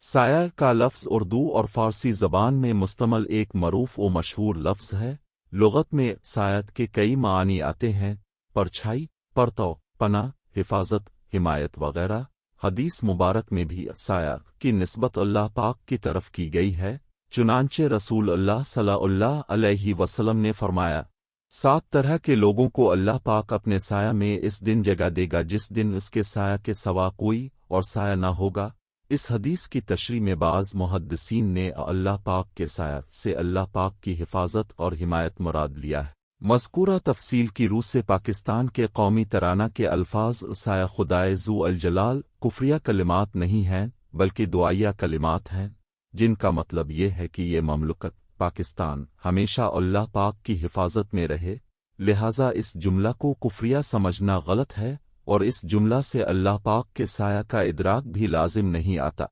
साया का लफ्ज़ उर्दू और फ़ारसी ज़बान में मुश्तमल एक मरूफ व मशहूर लफ्ज़ है। लुग़त में सायत के कई मानी आते हैं, परछाई, परतौ, पनाह, हिफाजत, हिमायत वगैरह। हदीस मुबारक में भी साया की निस्बत अल्लाह पाक की तरफ की गई है। चुनांचे रसूल अल्लाह सल्लल्लाहु अलैहि वसल्लम ने फरमाया, 7 तरह के लोगों को अल्लाह पाक अपने साया में इस दिन जगह देगा जिस दिन उसके साया के सवा कोई और साया न होगा। इस हदीस की तशरीह में बाज़ मुहद्दिसीन ने अल्लाह पाक के साया से अल्लाह पाक की हिफाजत और हिमायत मुराद लिया है। मज़कूरा तफसील की रूह से पाकिस्तान के कौमी तराना के अल्फाज साया खुदाए ज़ू अल जलाल कुफ्रिया कलिमात नहीं हैं बल्कि दुआया कलिमात हैं, जिनका मतलब ये है कि ये ममलकत पाकिस्तान हमेशा अल्लाह पाक की हिफाजत में रहे। लिहाजा इस जुमला को कुफ्रिया समझना गलत है और इस जुमला से अल्लाह पाक के साया का इदराक भी लाजिम नहीं आता।